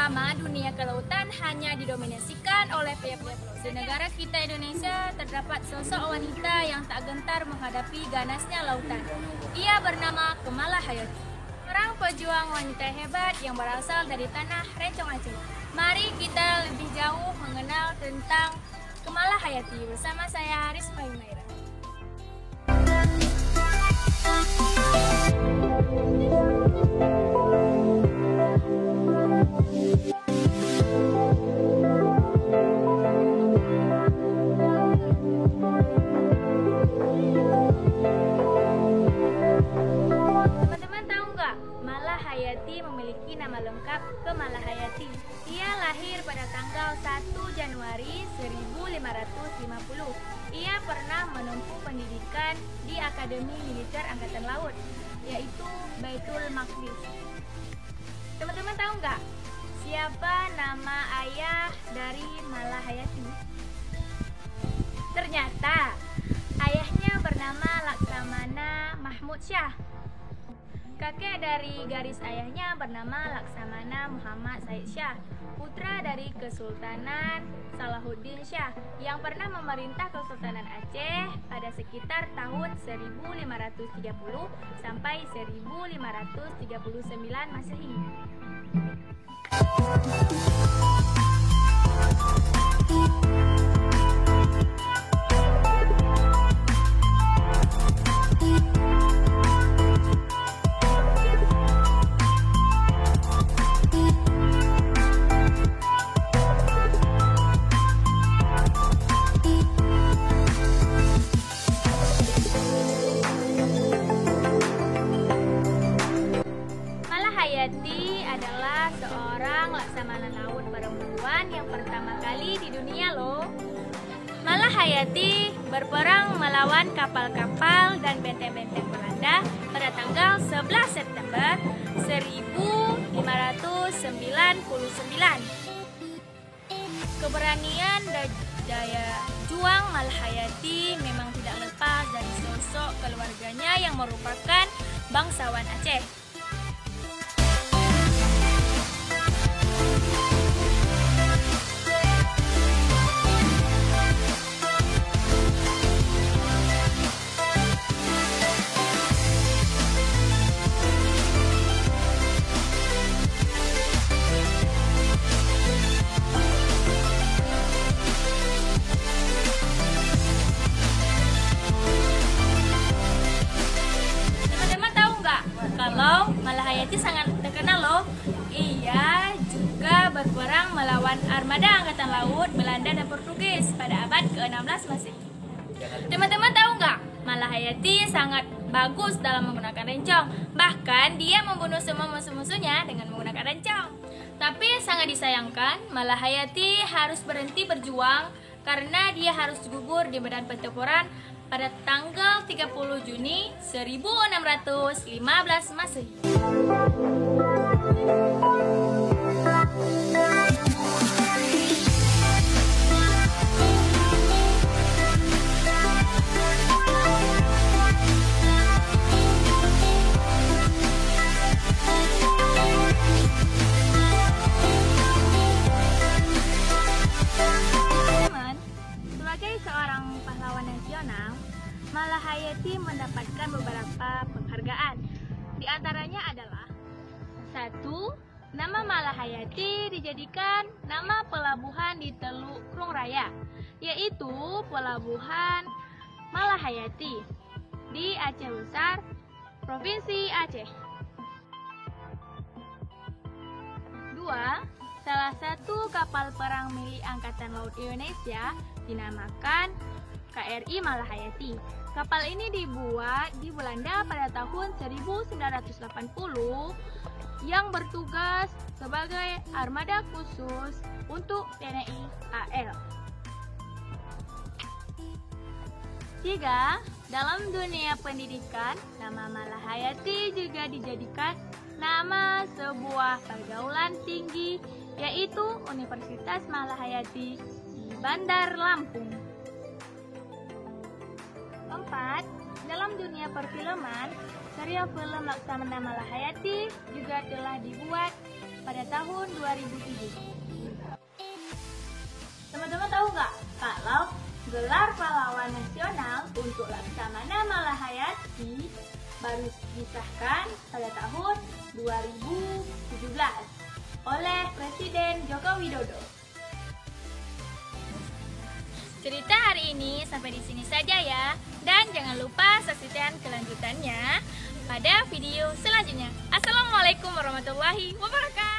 lama dunia kelautan hanya didominasikan oleh pria-pria pulau. Di negara kita Indonesia terdapat sosok wanita yang tak gentar menghadapi ganasnya lautan. Ia bernama Kemala Hayati, seorang pejuang wanita hebat yang berasal dari tanah Rencong Aceh. Mari kita lebih jauh mengenal tentang Kemala Hayati bersama saya Risma Yumaira. Teman-teman tahu nggak, Mala Hayati memiliki nama lengkap Kemala Hayati. Ia lahir pada tanggal 1 Januari 1550. Ia pernah menempuh pendidikan di Akademi Militer Angkatan Laut, yaitu Baitul Maqdis. Teman-teman tahu nggak siapa nama ayah dari Mala Hayati? Ternyata ayahnya bernama Laksamana Mahmud Shah. Kakek dari garis ayahnya bernama Laksamana Muhammad Said Shah, putra dari Kesultanan Salahuddin Shah yang pernah memerintah Kesultanan Aceh pada sekitar tahun 1530 sampai 1539 Masehi. Hayati adalah seorang laksamana laut perempuan yang pertama kali di dunia loh. Mala Hayati berperang melawan kapal-kapal dan benteng-benteng Belanda pada tanggal 11 September 1599. Keberanian dan daya juang Mala Hayati memang tidak lepas dari sosok keluarganya yang merupakan bangsawan Aceh. Kalau Mala Hayati sangat terkenal loh. Ia juga berperang melawan armada angkatan laut Belanda dan Portugis pada abad ke-16 Masehi. Teman-teman tahu nggak? Mala Hayati sangat bagus dalam menggunakan rencong. Bahkan dia membunuh semua musuh-musuhnya dengan menggunakan rencong. Tapi sangat disayangkan, Mala Hayati harus berhenti berjuang karena dia harus gugur di medan pertempuran pada tanggal 30 Juni 1615 Masehi. Sebagai seorang pahlawan nasional, Mala Hayati mendapatkan beberapa penghargaan. Di antaranya adalah 1. Nama Mala Hayati dijadikan nama pelabuhan di Teluk Krung Raya, yaitu Pelabuhan Mala Hayati di Aceh Besar, Provinsi Aceh. 2. Salah satu kapal perang milik Angkatan Laut Indonesia dinamakan KRI Mala Hayati. Kapal ini dibuat di Belanda pada tahun 1980 yang bertugas sebagai armada khusus untuk TNI AL. 3. Dalam dunia pendidikan, nama Mala Hayati juga dijadikan nama sebuah pergaulan tinggi, yaitu Universitas Mala Hayati di Bandar Lampung. 4. Dalam dunia perfilman, serial film Laksamana Mala Hayati juga telah dibuat pada tahun 2007. Teman-teman tahu nggak kalau gelar pahlawan nasional untuk Laksamana Malahayati baru disahkan pada tahun 2017 oleh Presiden Joko Widodo. Cerita hari ini sampai di sini saja ya, dan jangan lupa saksikan kelanjutannya pada video selanjutnya. Assalamualaikum warahmatullahi wabarakatuh.